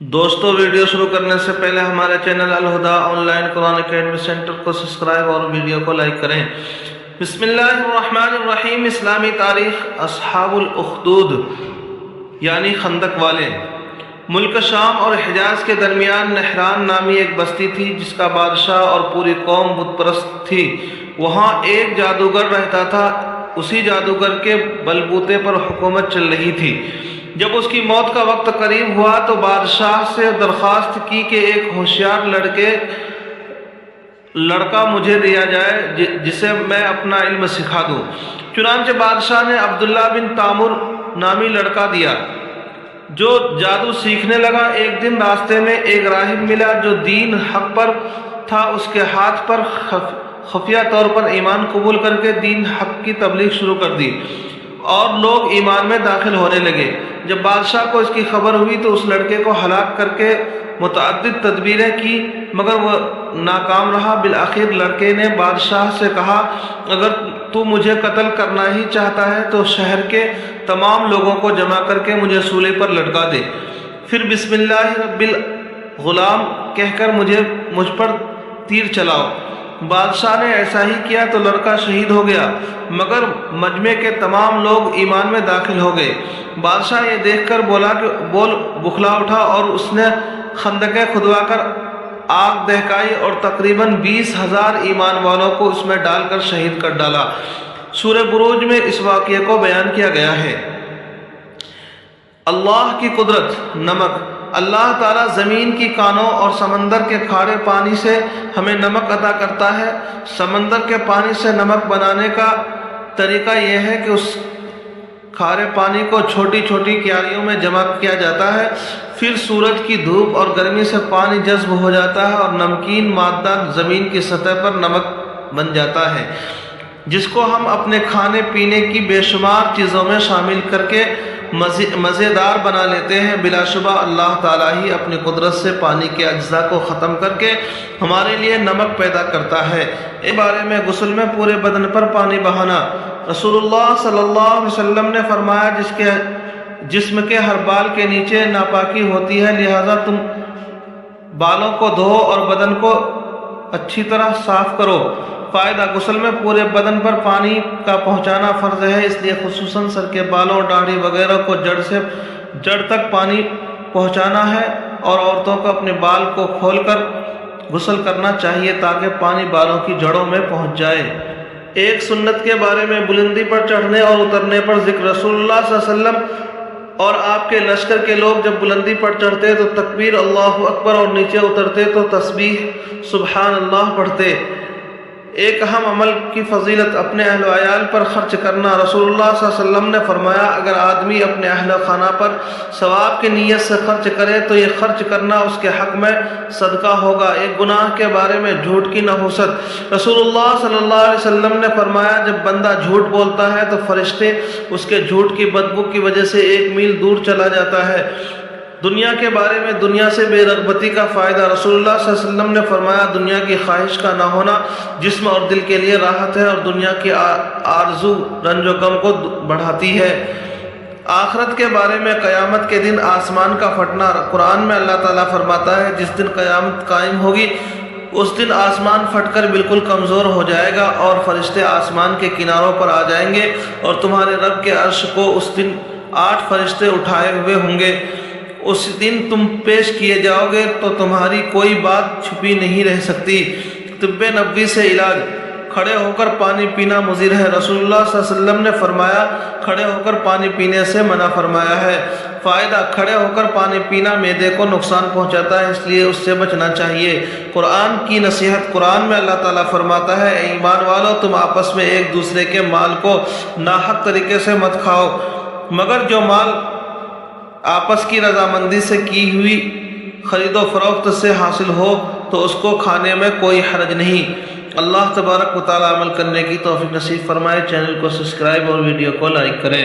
دوستو، ویڈیو شروع کرنے سے پہلے ہمارے channel Al-Huda online Quran academy centre کو سبسکرائب اور ویڈیو کو لائک کریں۔ بسم اللہ الرحمن الرحیم۔ اسلامی تاریخ۔ اصحاب الاخدود یعنی خندق والے۔ ملک شام اور حجاز کے درمیان نہران نامی ایک بستی تھی جس کا بادشاہ اور پوری قوم بت پرست تھی۔ وہاں ایک جادوگر رہتا تھا، اسی جادوگر کے بلبوتے پر حکومت چل رہی تھی۔ جب اس کی موت کا وقت قریب ہوا تو بادشاہ سے درخواست کی کہ ایک ہوشیار لڑکا مجھے دیا جائے جسے میں اپنا علم سکھا دوں۔ چنانچہ بادشاہ نے عبداللہ بن تامر نامی لڑکا دیا جو جادو سیکھنے لگا۔ ایک دن راستے میں ایک راہب ملا جو دین حق پر تھا۔ اس کے ہاتھ پر خفیہ طور پر ایمان قبول کر کے دین حق کی تبلیغ شروع کر دی اور لوگ ایمان میں داخل ہونے لگے۔ جب بادشاہ کو اس کی خبر ہوئی تو اس لڑکے کو ہلاک کر کے متعدد تدبیریں کی مگر وہ ناکام رہا۔ بالآخر لڑکے نے بادشاہ سے کہا، اگر تو مجھے قتل کرنا ہی چاہتا ہے تو شہر کے تمام لوگوں کو جمع کر کے مجھے سولے پر لٹکا دے، پھر بسم اللہ رب الغلام کہہ کر مجھ پر تیر چلاؤ۔ بادشاہ نے ایسا ہی کیا تو لڑکا شہید ہو گیا مگر مجمع کے تمام لوگ ایمان میں داخل ہو گئے۔ بادشاہ یہ دیکھ کر بخلا اٹھا اور اس نے خندقیں کھدوا کر آگ دہکائی اور تقریباً 20,000 ایمان والوں کو اس میں ڈال کر شہید کر ڈالا۔ سورہ بروج میں اس واقعے کو بیان کیا گیا ہے۔ اللہ کی قدرت۔ نمک۔ اللہ تعالیٰ زمین کی کانوں اور سمندر کے کھارے پانی سے ہمیں نمک عطا کرتا ہے۔ سمندر کے پانی سے نمک بنانے کا طریقہ یہ ہے کہ اس کھارے پانی کو چھوٹی چھوٹی کیاریوں میں جمع کیا جاتا ہے، پھر سورج کی دھوپ اور گرمی سے پانی جذب ہو جاتا ہے اور نمکین مادہ زمین کی سطح پر نمک بن جاتا ہے، جس کو ہم اپنے کھانے پینے کی بے شمار چیزوں میں شامل کر کے مزیدار بنا لیتے ہیں۔ بلا شبہ اللہ تعالیٰ ہی اپنی قدرت سے پانی کے اجزاء کو ختم کر کے ہمارے لیے نمک پیدا کرتا ہے۔ اس بارے میں غسل میں پورے بدن پر پانی بہانا۔ رسول اللہ صلی اللہ علیہ وسلم نے فرمایا، جسم کے ہر بال کے نیچے ناپاکی ہوتی ہے، لہذا تم بالوں کو دھو اور بدن کو اچھی طرح صاف کرو۔ فائدہ: غسل میں پورے بدن پر پانی کا پہنچانا فرض ہے، اس لیے خصوصاً سر کے بالوں، داڑھی وغیرہ کو جڑ سے جڑ تک پانی پہنچانا ہے اور عورتوں کو اپنے بال کو کھول کر غسل کرنا چاہیے تاکہ پانی بالوں کی جڑوں میں پہنچ جائے۔ ایک سنت کے بارے میں بلندی پر چڑھنے اور اترنے پر ذکر۔ رسول اللہ صلی اللہ علیہ وسلم اور آپ کے لشکر کے لوگ جب بلندی پر چڑھتے تو تکبیر اللہ اکبر اور نیچے اترتے تو تسبیح سبحان اللہ پڑھتے۔ ایک اہم عمل کی فضیلت: اپنے اہل و عیال پر خرچ کرنا۔ رسول اللہ صلی اللہ علیہ وسلم نے فرمایا، اگر آدمی اپنے اہل خانہ پر ثواب کی نیت سے خرچ کرے تو یہ خرچ کرنا اس کے حق میں صدقہ ہوگا۔ ایک گناہ کے بارے میں جھوٹ کی نحوست۔ رسول اللہ صلی اللہ علیہ وسلم نے فرمایا، جب بندہ جھوٹ بولتا ہے تو فرشتے اس کے جھوٹ کی بدبو کی وجہ سے 1 میل دور چلا جاتا ہے۔ دنیا کے بارے میں دنیا سے بے رغبتی کا فائدہ۔ رسول اللہ صلی اللہ علیہ وسلم نے فرمایا، دنیا کی خواہش کا نہ ہونا جسم اور دل کے لیے راحت ہے اور دنیا کی آرزو رنج و غم کو بڑھاتی ہے۔ آخرت کے بارے میں قیامت کے دن آسمان کا پھٹنا۔ قرآن میں اللہ تعالیٰ فرماتا ہے، جس دن قیامت قائم ہوگی اس دن آسمان پھٹ کر بالکل کمزور ہو جائے گا اور فرشتے آسمان کے کناروں پر آ جائیں گے اور تمہارے رب کے عرش کو اس دن 8 فرشتے اٹھائے ہوئے ہوں گے۔ اس دن تم پیش کیے جاؤ گے تو تمہاری کوئی بات چھپی نہیں رہ سکتی۔ طب نبوی سے علاج۔ کھڑے ہو کر پانی پینا مضر ہے۔ رسول اللہ صلی اللہ علیہ وسلم نے فرمایا، کھڑے ہو کر پانی پینے سے منع فرمایا ہے۔ فائدہ: کھڑے ہو کر پانی پینا معدے کو نقصان پہنچاتا ہے، اس لیے اس سے بچنا چاہیے۔ قرآن کی نصیحت۔ قرآن میں اللہ تعالیٰ فرماتا ہے، اے ایمان والو، تم آپس میں ایک دوسرے کے مال کو ناحق طریقے سے مت کھاؤ، مگر جو مال آپس کی رضامندی سے کی ہوئی خرید و فروخت سے حاصل ہو تو اس کو کھانے میں کوئی حرج نہیں۔ اللہ تبارک و تعالی عمل کرنے کی توفیق نصیب فرمائے۔ چینل کو سبسکرائب اور ویڈیو کو لائک کریں۔